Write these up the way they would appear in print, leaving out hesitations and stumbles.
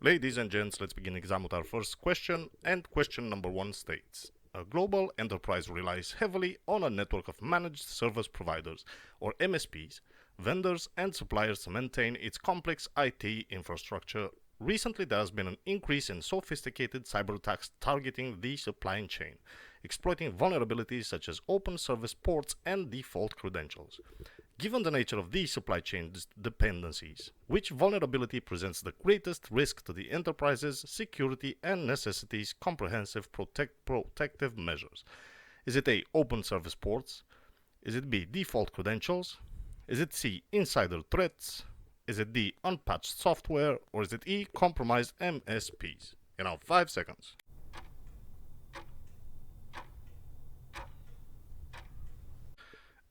Ladies and gents, let's begin exam with our first question, and question number 1 states: a global enterprise relies heavily on a network of managed service providers, or MSPs, vendors and suppliers to maintain its complex IT infrastructure. Recently, there has been an increase in sophisticated cyber attacks targeting the supply chain, exploiting vulnerabilities such as open service ports and default credentials. Given the nature of these supply chain dependencies, which vulnerability presents the greatest risk to the enterprise's security and necessitates comprehensive protective measures? Is it A. Open service ports? Is it B. Default credentials? Is it C. Insider threats? Is it D. Unpatched software? Or is it E. Compromised MSPs? You know, 5 seconds.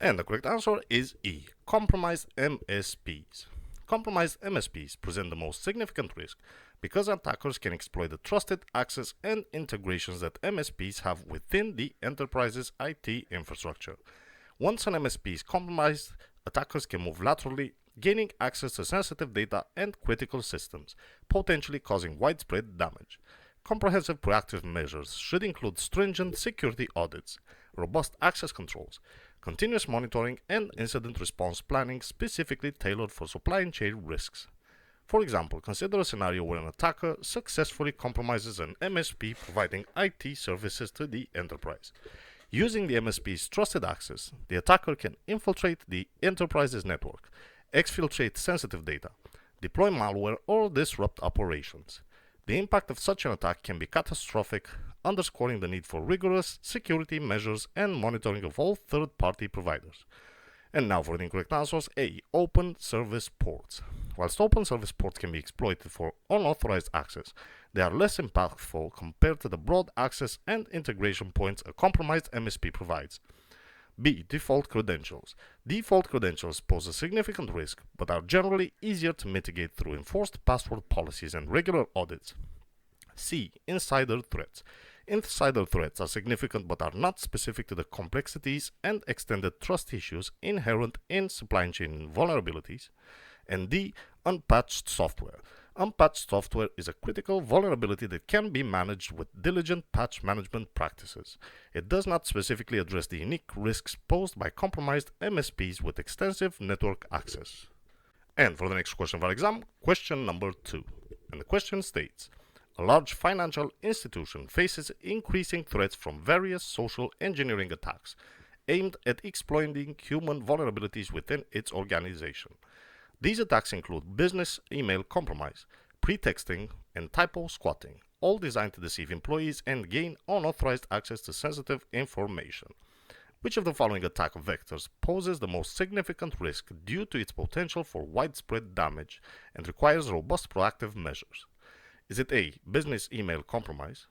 And the correct answer is E. Compromised MSPs. Compromised MSPs present the most significant risk because attackers can exploit the trusted access and integrations that MSPs have within the enterprise's IT infrastructure. Once an MSP is compromised, attackers can move laterally, gaining access to sensitive data and critical systems, potentially causing widespread damage. Comprehensive proactive measures should include stringent security audits, robust access controls, continuous monitoring, and incident response planning specifically tailored for supply chain risks. For example, consider a scenario where an attacker successfully compromises an MSP providing IT services to the enterprise. Using the MSP's trusted access, the attacker can infiltrate the enterprise's network, exfiltrate sensitive data, deploy malware, or disrupt operations. The impact of such an attack can be catastrophic, underscoring the need for rigorous security measures and monitoring of all third-party providers. And now for the incorrect answers: A. Open service ports. Whilst open service ports can be exploited for unauthorized access, they are less impactful compared to the broad access and integration points a compromised MSP provides. B. Default credentials. Default credentials pose a significant risk, but are generally easier to mitigate through enforced password policies and regular audits. C. Insider threats. Insider threats are significant but are not specific to the complexities and extended trust issues inherent in supply chain vulnerabilities. And D. Unpatched software. Unpatched software is a critical vulnerability that can be managed with diligent patch management practices. It does not specifically address the unique risks posed by compromised MSPs with extensive network access. And for the next question of our exam, question number 2. And the question states: a large financial institution faces increasing threats from various social engineering attacks aimed at exploiting human vulnerabilities within its organization. These attacks include business email compromise, pretexting, and typo squatting, all designed to deceive employees and gain unauthorized access to sensitive information. Which of the following attack vectors poses the most significant risk due to its potential for widespread damage and requires robust proactive measures? Is it A. Business email compromise?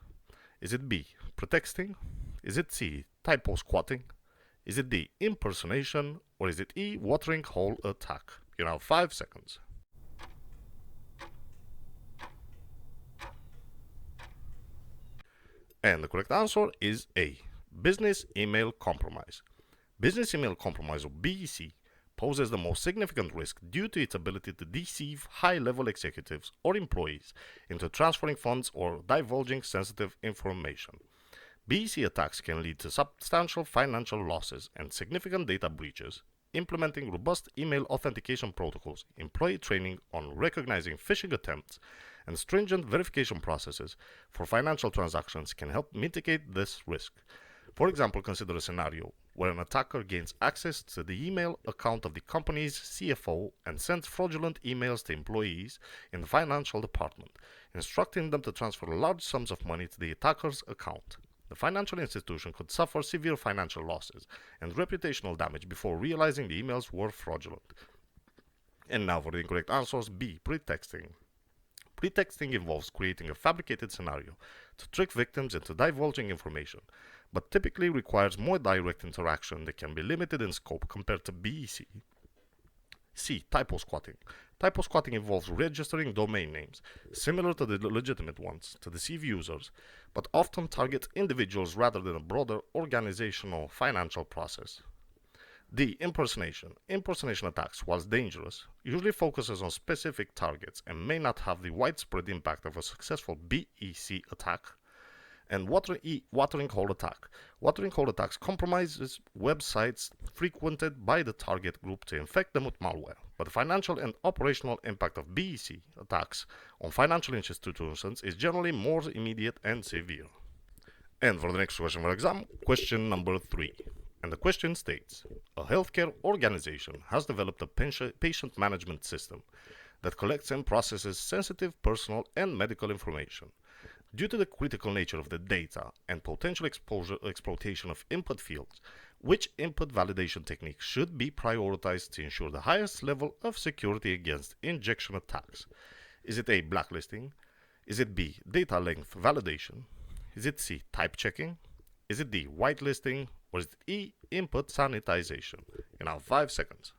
Is it B. Pretexting? Is it C. Typo squatting? Is it D. Impersonation? Or is it E. Watering hole attack? You have 5 seconds. And the correct answer is A. Business email compromise. Business email compromise, or BEC, poses the most significant risk due to its ability to deceive high-level executives or employees into transferring funds or divulging sensitive information. BEC attacks can lead to substantial financial losses and significant data breaches. Implementing robust email authentication protocols, employee training on recognizing phishing attempts, and stringent verification processes for financial transactions can help mitigate this risk. For example, consider a scenario where an attacker gains access to the email account of the company's CFO and sends fraudulent emails to employees in the financial department, instructing them to transfer large sums of money to the attacker's account. The financial institution could suffer severe financial losses and reputational damage before realizing the emails were fraudulent. And now for the incorrect answers: B. Pretexting. Pretexting involves creating a fabricated scenario to trick victims into divulging information, but typically requires more direct interaction that can be limited in scope compared to BEC. C. Typo squatting. Typo squatting involves registering domain names, similar to the legitimate ones, to deceive users, but often targets individuals rather than a broader organizational financial process. D. Impersonation. Impersonation attacks, whilst dangerous, usually focuses on specific targets and may not have the widespread impact of a successful BEC attack. And watering hole attack. Watering hole attacks compromises websites frequented by the target group to infect them with malware, but the financial and operational impact of BEC attacks on financial institutions is generally more immediate and severe. And for the next question for exam, question number 3. And the question states, a healthcare organization has developed a patient management system that collects and processes sensitive personal and medical information. Due to the critical nature of the data and potential exploitation of input fields, which input validation technique should be prioritized to ensure the highest level of security against injection attacks? Is it A. Blacklisting? Is it B. Data length validation? Is it C. Type checking? Is it D. Whitelisting? Or is it E. Input sanitization? In now 5 seconds.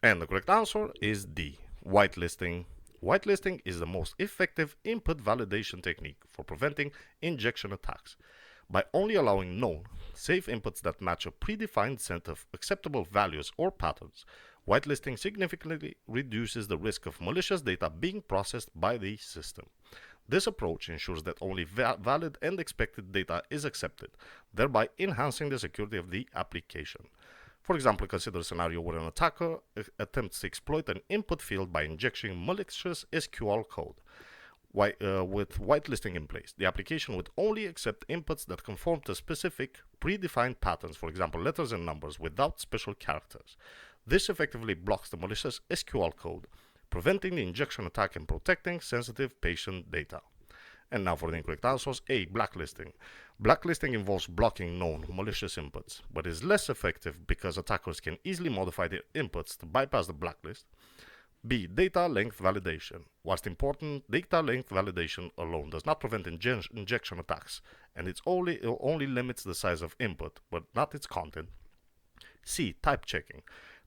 And the correct answer is D. Whitelisting. Whitelisting is the most effective input validation technique for preventing injection attacks. By only allowing known, safe inputs that match a predefined set of acceptable values or patterns, whitelisting significantly reduces the risk of malicious data being processed by the system. This approach ensures that only valid and expected data is accepted, thereby enhancing the security of the application. For example, consider a scenario where an attacker attempts to exploit an input field by injecting malicious SQL code. With whitelisting in place, the application would only accept inputs that conform to specific predefined patterns, for example, letters and numbers without special characters. This effectively blocks the malicious SQL code, preventing the injection attack and protecting sensitive patient data. And now for the incorrect answers. A. Blacklisting. Blacklisting involves blocking known malicious inputs, but is less effective because attackers can easily modify their inputs to bypass the blacklist. B. Data length validation. Whilst important, data length validation alone does not prevent injection attacks, and it only limits the size of input, but not its content. C. Type checking.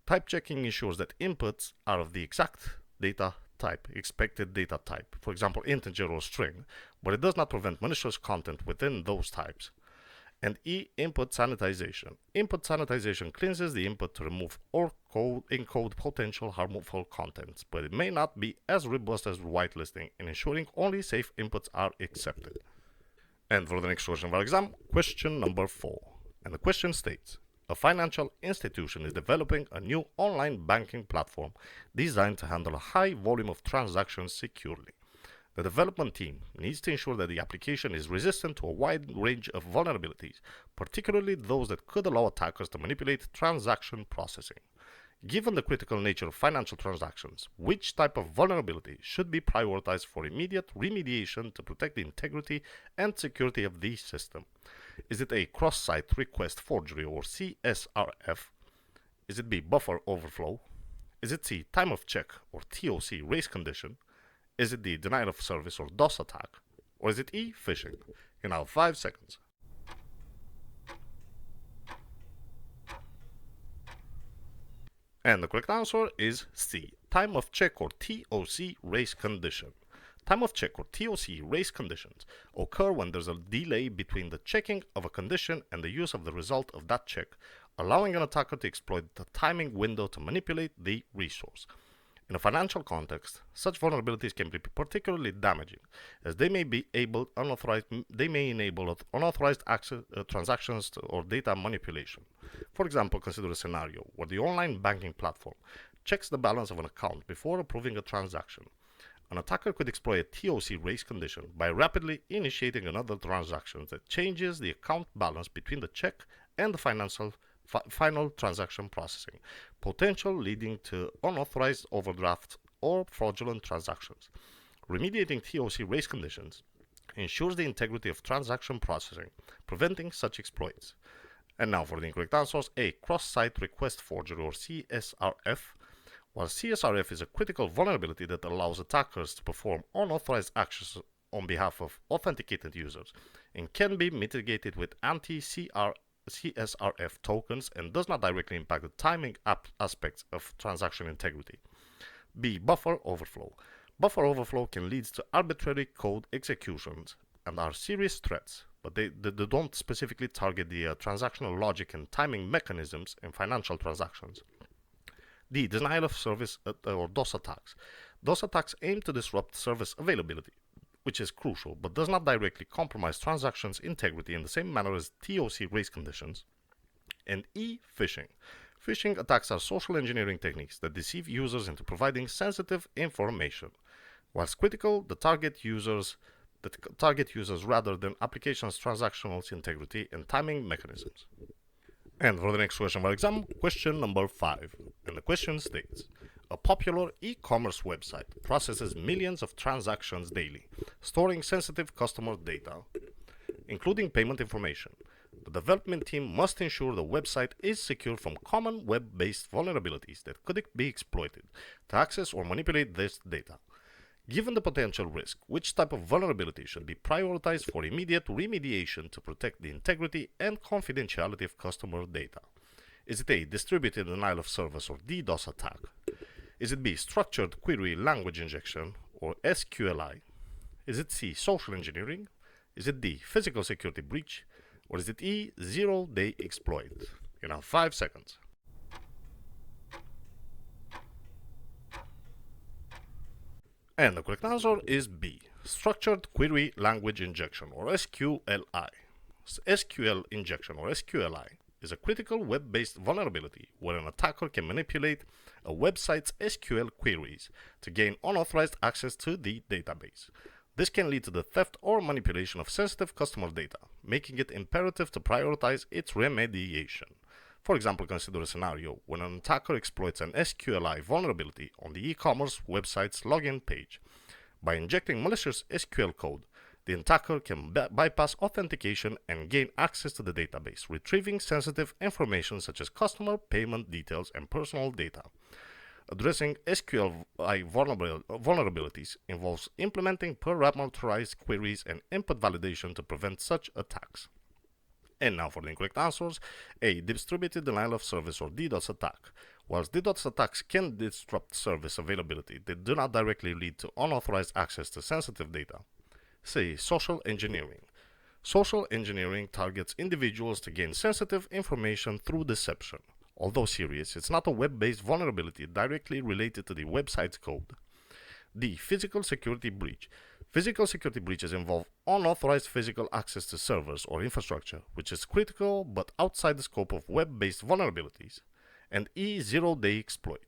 Type checking ensures that inputs are of the exact data type, expected data type, for example integer or string, but it does not prevent malicious content within those types. And E. Input sanitization. Input sanitization cleanses the input to remove or encode potential harmful contents, but it may not be as robust as whitelisting in ensuring only safe inputs are accepted. And for the next question of our exam, question number 4. And the question states, a financial institution is developing a new online banking platform designed to handle a high volume of transactions securely. The development team needs to ensure that the application is resistant to a wide range of vulnerabilities, particularly those that could allow attackers to manipulate transaction processing. Given the critical nature of financial transactions, which type of vulnerability should be prioritized for immediate remediation to protect the integrity and security of the system? Is it A. Cross-site request forgery or CSRF? Is it B. Buffer overflow? Is it C. Time of check or TOC race condition? Is it D. Denial of service or DOS attack? Or is it E. Phishing? You now have 5 seconds. And the correct answer is C. Time of check or TOC race condition. Time of check or TOC race conditions occur when there's a delay between the checking of a condition and the use of the result of that check, allowing an attacker to exploit the timing window to manipulate the resource. In a financial context, such vulnerabilities can be particularly damaging, as they may enable unauthorized access, transactions or data manipulation. For example, consider a scenario where the online banking platform checks the balance of an account before approving a transaction. An attacker could exploit a TOC race condition by rapidly initiating another transaction that changes the account balance between the check and the final transaction processing, potential leading to unauthorized overdraft or fraudulent transactions. Remediating TOC race conditions ensures the integrity of transaction processing, preventing such exploits. And now for the incorrect answers. A. Cross-site request forgery or CSRF. While CSRF is a critical vulnerability that allows attackers to perform unauthorized actions on behalf of authenticated users and can be mitigated with anti-CSRF tokens and does not directly impact the timing aspects of transaction integrity. B. Buffer overflow. Buffer overflow can lead to arbitrary code executions and are serious threats. but they don't specifically target the transactional logic and timing mechanisms in financial transactions. D. Denial of service or DOS attacks. DOS attacks aim to disrupt service availability, which is crucial, but does not directly compromise transactions' integrity in the same manner as TOC race conditions. And E. Phishing. Phishing attacks are social engineering techniques that deceive users into providing sensitive information. Whilst critical, the target users rather than applications' transactional integrity and timing mechanisms. And for the next question of our exam, question number 5. And the question states, a popular e-commerce website processes millions of transactions daily, storing sensitive customer data, including payment information. The development team must ensure the website is secure from common web-based vulnerabilities that could be exploited to access or manipulate this data. Given the potential risk, which type of vulnerability should be prioritized for immediate remediation to protect the integrity and confidentiality of customer data? Is it A. Distributed denial of service or DDoS attack? Is it B. Structured query language injection or SQLI? Is it C. Social engineering? Is it D. Physical security breach? Or is it E. Zero-day exploit? You have 5 seconds. And the correct answer is B. Structured Query Language Injection or SQLI. SQL injection or SQLI is a critical web-based vulnerability where an attacker can manipulate a website's SQL queries to gain unauthorized access to the database. This can lead to the theft or manipulation of sensitive customer data, making it imperative to prioritize its remediation. For example, consider a scenario when an attacker exploits an SQLI vulnerability on the e-commerce website's login page. By injecting malicious SQL code, the attacker can bypass authentication and gain access to the database, retrieving sensitive information such as customer payment details and personal data. Addressing SQLI vulnerabilities involves implementing parameterized queries and input validation to prevent such attacks. And now for the incorrect answers. A. Distributed denial of service or DDoS attack. Whilst DDoS attacks can disrupt service availability, they do not directly lead to unauthorized access to sensitive data. C. Social engineering. Social engineering targets individuals to gain sensitive information through deception. Although serious, it's not a web-based vulnerability directly related to the website's code. D. Physical security breach. Physical security breaches involve unauthorized physical access to servers or infrastructure, which is critical but outside the scope of web-based vulnerabilities. And E. Zero-day exploit.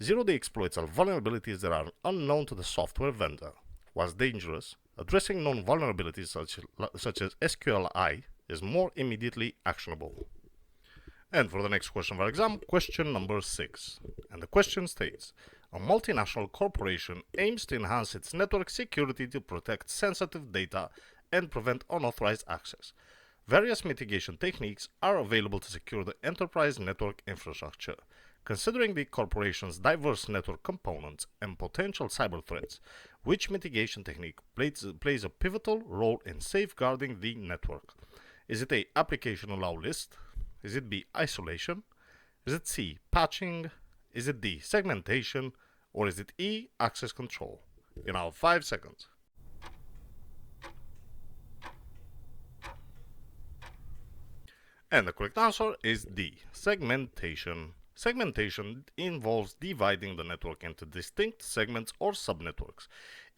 Zero-day exploits are vulnerabilities that are unknown to the software vendor. Whilst dangerous, addressing known vulnerabilities such as SQLI is more immediately actionable. And for the next question of our exam, question number 6. And the question states, a multinational corporation aims to enhance its network security to protect sensitive data and prevent unauthorized access. Various mitigation techniques are available to secure the enterprise network infrastructure. Considering the corporation's diverse network components and potential cyber threats, which mitigation technique plays a pivotal role in safeguarding the network? Is it A. Application allow list? Is it B. Isolation? Is it C. Patching? Is it D. Segmentation? Or is it E. Access control? You now have 5 seconds. And the correct answer is D. Segmentation. Segmentation involves dividing the network into distinct segments or subnetworks,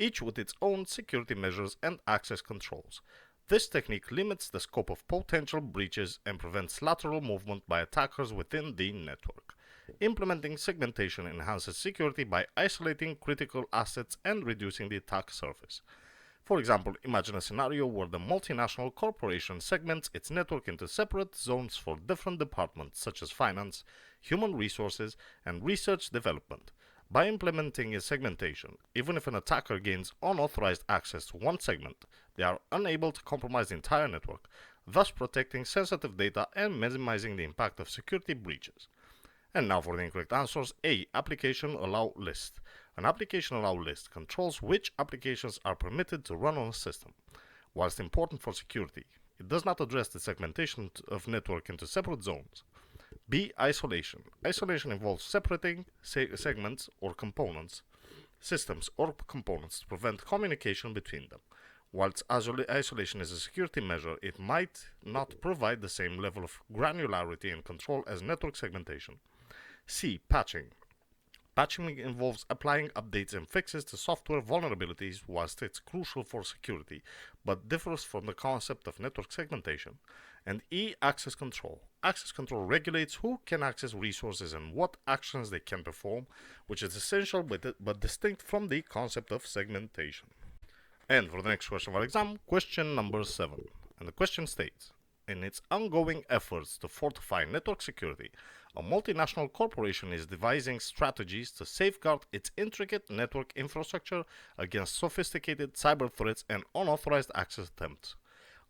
each with its own security measures and access controls. This technique limits the scope of potential breaches and prevents lateral movement by attackers within the network. Implementing segmentation enhances security by isolating critical assets and reducing the attack surface. For example, imagine a scenario where the multinational corporation segments its network into separate zones for different departments such as finance, human resources, and research development. By implementing a segmentation, even if an attacker gains unauthorized access to one segment, they are unable to compromise the entire network, thus protecting sensitive data and minimizing the impact of security breaches. And now for the incorrect answers. A. Application allow list. An application allow list controls which applications are permitted to run on a system. Whilst important for security, it does not address the segmentation of network into separate zones. B. Isolation. Isolation involves separating segments or components, systems or components to prevent communication between them. Whilst isolation is a security measure, it might not provide the same level of granularity and control as network segmentation. C. Patching. Patching involves applying updates and fixes to software vulnerabilities whilst it's crucial for security, but differs from the concept of network segmentation. And E. Access control. Access control regulates who can access resources and what actions they can perform, which is essential but distinct from the concept of segmentation. And for the next question of our exam, question number 7. And the question states, in its ongoing efforts to fortify network security, a multinational corporation is devising strategies to safeguard its intricate network infrastructure against sophisticated cyber threats and unauthorized access attempts.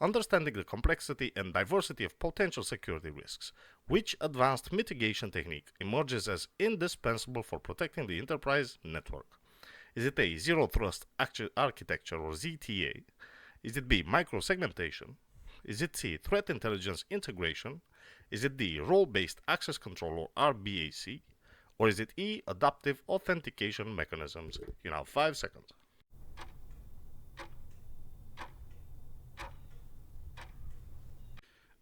Understanding the complexity and diversity of potential security risks, which advanced mitigation technique emerges as indispensable for protecting the enterprise network? Is it A. Zero Trust Architecture or ZTA? Is it B. Microsegmentation? Is it C. Threat Intelligence Integration? Is it D. Role-Based Access Control or RBAC? Or is it E. Adaptive Authentication Mechanisms? You now have 5 seconds.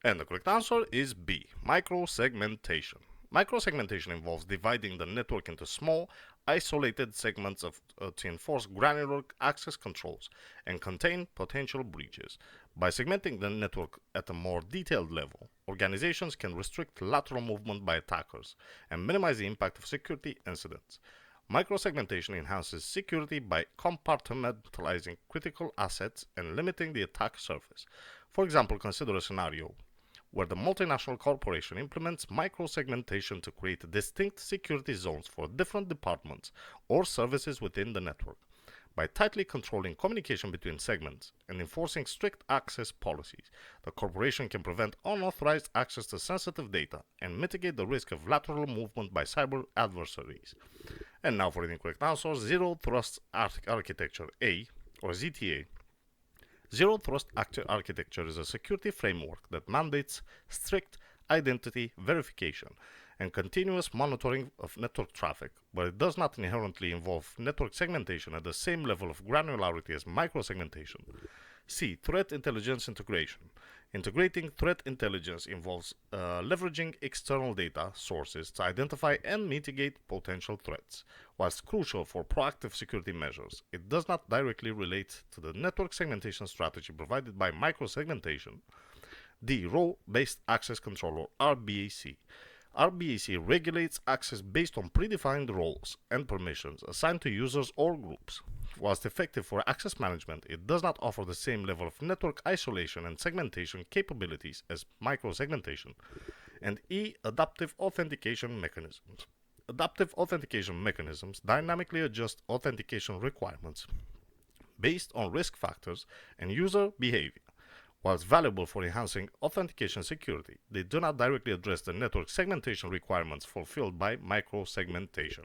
And the correct answer is B. Microsegmentation. Microsegmentation involves dividing the network into small, isolated segments to enforce granular access controls and contain potential breaches. By segmenting the network at a more detailed level, organizations can restrict lateral movement by attackers and minimize the impact of security incidents. Microsegmentation enhances security by compartmentalizing critical assets and limiting the attack surface. For example, consider a scenario where the multinational corporation implements microsegmentation to create distinct security zones for different departments or services within the network. By tightly controlling communication between segments and enforcing strict access policies, the corporation can prevent unauthorized access to sensitive data and mitigate the risk of lateral movement by cyber adversaries. And now for the incorrect answer, Zero Trust Architecture A, or ZTA. Zero Trust Architecture is a security framework that mandates strict identity verification and continuous monitoring of network traffic, but it does not inherently involve network segmentation at the same level of granularity as microsegmentation. C. Threat Intelligence Integration. Integrating threat intelligence involves leveraging external data sources to identify and mitigate potential threats. Whilst crucial for proactive security measures, it does not directly relate to the network segmentation strategy provided by microsegmentation. D. Role-Based Access Control or RBAC. RBAC regulates access based on predefined roles and permissions assigned to users or groups. Whilst effective for access management, it does not offer the same level of network isolation and segmentation capabilities as microsegmentation. And E. Adaptive Authentication Mechanisms. Adaptive authentication mechanisms dynamically adjust authentication requirements based on risk factors and user behavior. Whilst valuable for enhancing authentication security, they do not directly address the network segmentation requirements fulfilled by microsegmentation.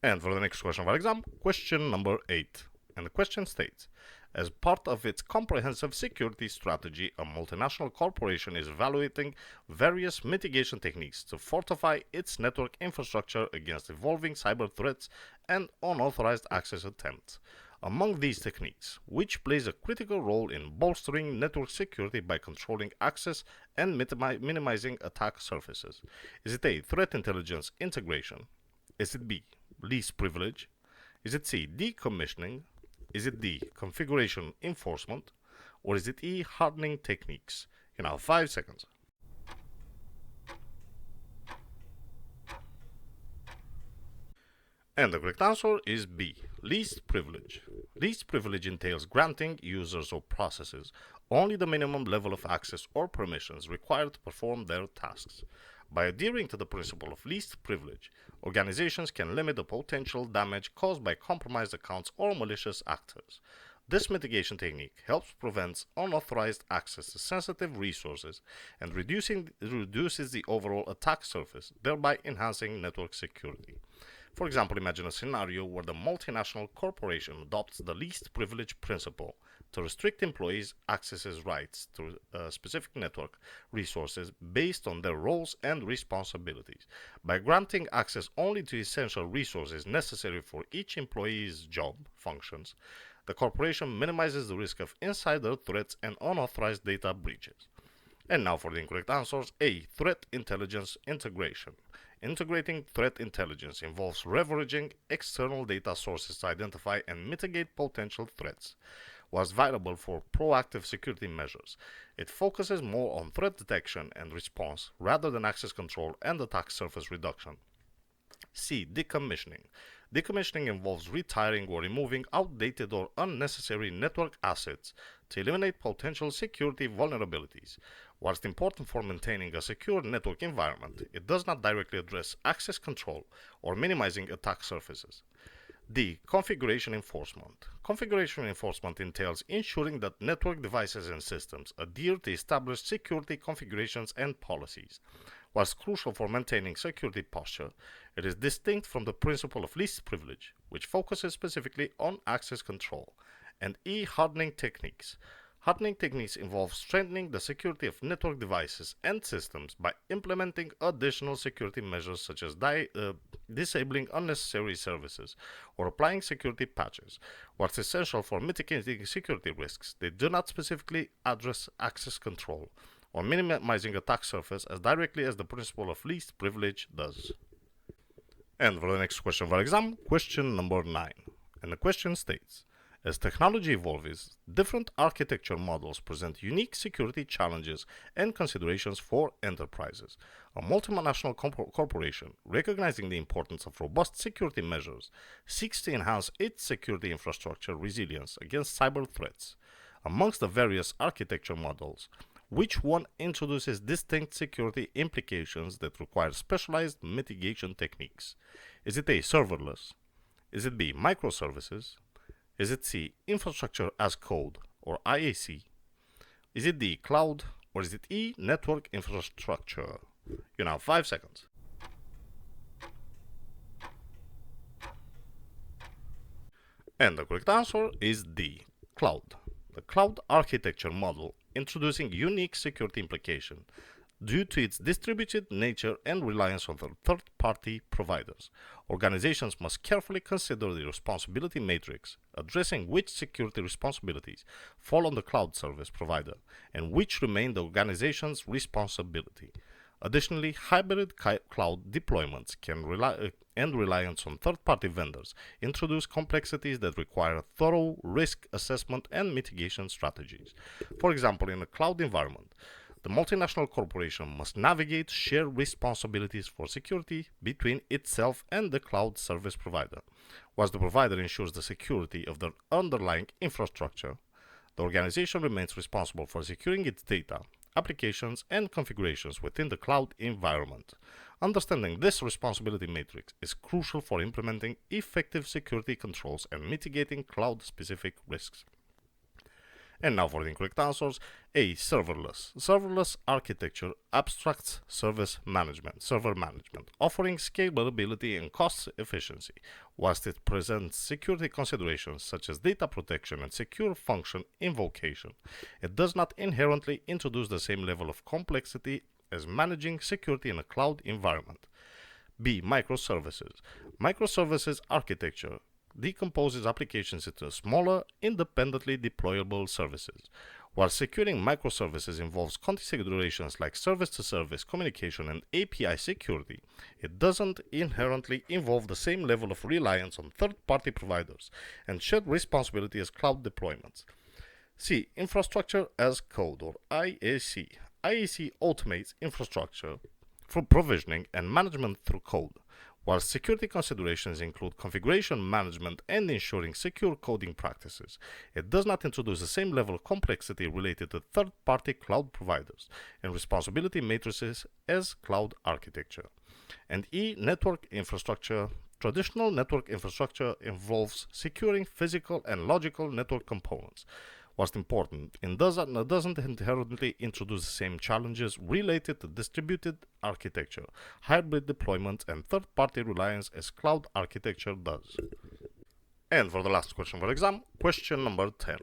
And for the next question of our exam, question number 8. And the question states, as part of its comprehensive security strategy, a multinational corporation is evaluating various mitigation techniques to fortify its network infrastructure against evolving cyber threats and unauthorized access attempts. Among these techniques, which plays a critical role in bolstering network security by controlling access and minimizing attack surfaces? Is it A. Threat Intelligence Integration? Is it B. Least Privilege? Is it C. Decommissioning? Is it D. Configuration Enforcement? Or is it E. Hardening Techniques? You now have 5 seconds. And the correct answer is B. Least privilege. Least privilege entails granting users or processes only the minimum level of access or permissions required to perform their tasks. By adhering to the principle of least privilege, organizations can limit the potential damage caused by compromised accounts or malicious actors. This mitigation technique helps prevent unauthorized access to sensitive resources and reduces the overall attack surface, thereby enhancing network security. For example, imagine a scenario where the multinational corporation adopts the least privilege principle to restrict employees' access rights to specific network resources based on their roles and responsibilities. By granting access only to essential resources necessary for each employee's job functions, The corporation minimizes the risk of insider threats and unauthorized data breaches. And now for the incorrect answers. A. Threat intelligence integration. Integrating threat intelligence involves leveraging external data sources to identify and mitigate potential threats. Was viable for proactive security measures. It focuses more on threat detection and response rather than access control and attack surface reduction. C. Decommissioning. Decommissioning involves retiring or removing outdated or unnecessary network assets to eliminate potential security vulnerabilities. Whilst important for maintaining a secure network environment, it does not directly address access control or minimizing attack surfaces. D. Configuration enforcement. Configuration enforcement entails ensuring that network devices and systems adhere to established security configurations and policies. Whilst crucial for maintaining security posture, it is distinct from the principle of least privilege, which focuses specifically on access control. And E. Hardening techniques. Hardening techniques involve strengthening the security of network devices and systems by implementing additional security measures such as disabling unnecessary services or applying security patches. What's essential for mitigating security risks, they do not specifically address access control or minimizing attack surface as directly as the principle of least privilege does. And for the next question of our exam, question number 9. And the question states, as technology evolves, different architecture models present unique security challenges and considerations for enterprises. A multinational corporation, recognizing the importance of robust security measures, seeks to enhance its security infrastructure resilience against cyber threats. Amongst the various architecture models, which one introduces distinct security implications that require specialized mitigation techniques? Is it A. Serverless? Is it B. Microservices? Is it C. Infrastructure as Code or IAC? Is it D. Cloud? Or is it E. Network infrastructure? You now have 5 seconds. And the correct answer is D. Cloud. The cloud architecture model introducing unique security implication due to its distributed nature and reliance on third-party providers. Organizations must carefully consider the responsibility matrix, addressing which security responsibilities fall on the cloud service provider and which remain the organization's responsibility. Additionally, hybrid cloud deployments and reliance on third-party vendors introduce complexities that require thorough risk assessment and mitigation strategies. For example, in a cloud environment, the multinational corporation must navigate shared responsibilities for security between itself and the cloud service provider. Whilst the provider ensures the security of the underlying infrastructure, the organization remains responsible for securing its data, applications, and configurations within the cloud environment. Understanding this responsibility matrix is crucial for implementing effective security controls and mitigating cloud-specific risks. And now for the incorrect answers. A. Serverless. Serverless architecture abstracts server management, offering scalability and cost efficiency. Whilst it presents security considerations such as data protection and secure function invocation, it does not inherently introduce the same level of complexity as managing security in a cloud environment. B. Microservices. Microservices architecture decomposes applications into smaller, independently deployable services. While securing microservices involves considerations like service-to-service communication and API security, it doesn't inherently involve the same level of reliance on third-party providers and shared responsibility as cloud deployments. C. Infrastructure as Code or IAC. IAC automates infrastructure for provisioning and management through code. While security considerations include configuration management and ensuring secure coding practices, it does not introduce the same level of complexity related to third-party cloud providers and responsibility matrices as cloud architecture. And E. Network infrastructure. Traditional network infrastructure involves securing physical and logical network components. Whilst important, it doesn't inherently introduce the same challenges related to distributed architecture, hybrid deployment, and third-party reliance as cloud architecture does. And for the last question for exam, question number 10.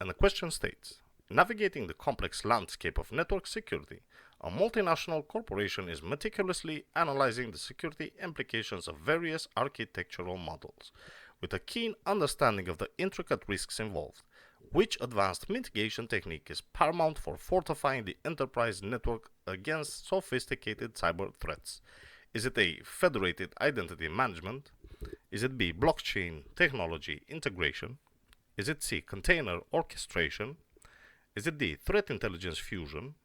And the question states, navigating the complex landscape of network security, a multinational corporation is meticulously analyzing the security implications of various architectural models. with a keen understanding of the intricate risks involved. Which advanced mitigation technique is paramount for fortifying the enterprise network against sophisticated cyber threats? Is it A. Federated identity management? Is it B. Blockchain technology integration? Is it C. Container orchestration? Is it D. Threat intelligence fusion?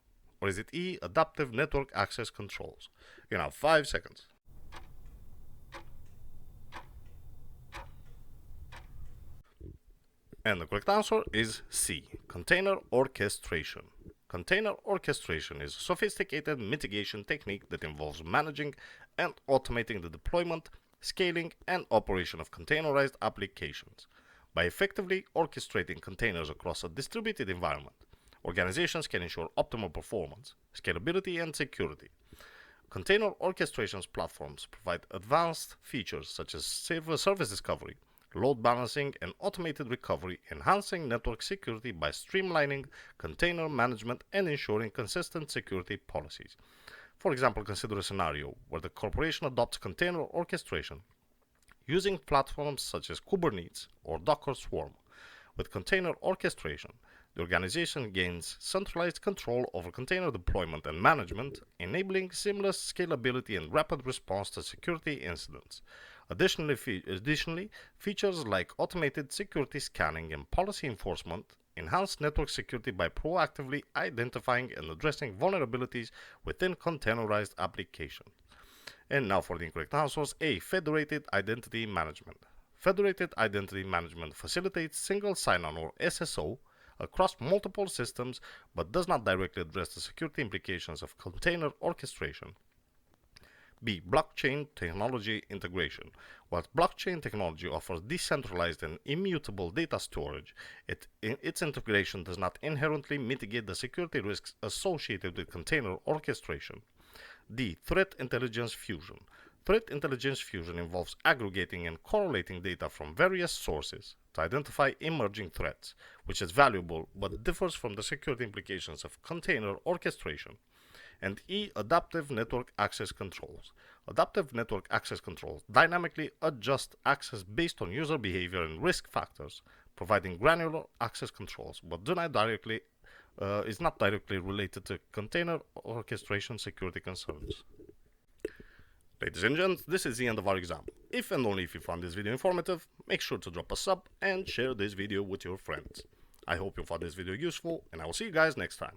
Or is it E. Adaptive network access controls? You have 5 seconds. And the correct answer is C. Container orchestration. Container orchestration is a sophisticated mitigation technique that involves managing and automating the deployment, scaling, and operation of containerized applications. By effectively orchestrating containers across a distributed environment, organizations can ensure optimal performance, scalability, and security. Container orchestration platforms provide advanced features such as service discovery, load balancing, and automated recovery, enhancing network security by streamlining container management and ensuring consistent security policies. For example, consider a scenario where the corporation adopts container orchestration using platforms such as Kubernetes or Docker Swarm. With container orchestration, the organization gains centralized control over container deployment and management, enabling seamless scalability and rapid response to security incidents. Additionally, features like automated security scanning and policy enforcement enhance network security by proactively identifying and addressing vulnerabilities within containerized applications. And now for the incorrect answers. A. Federated identity management. Federated identity management facilitates single sign-on or SSO across multiple systems but does not directly address the security implications of container orchestration. B. Blockchain technology integration. While blockchain technology offers decentralized and immutable data storage, its integration does not inherently mitigate the security risks associated with container orchestration. D. Threat intelligence fusion. Threat intelligence fusion involves aggregating and correlating data from various sources to identify emerging threats, which is valuable but differs from the security implications of container orchestration. And E. Adaptive network access controls. Adaptive network access controls dynamically adjust access based on user behavior and risk factors, providing granular access controls, but is not directly related to container orchestration security concerns. Ladies and gents, this is the end of our exam. If and only if you found this video informative, make sure to drop a sub and share this video with your friends. I hope you found this video useful, and I will see you guys next time.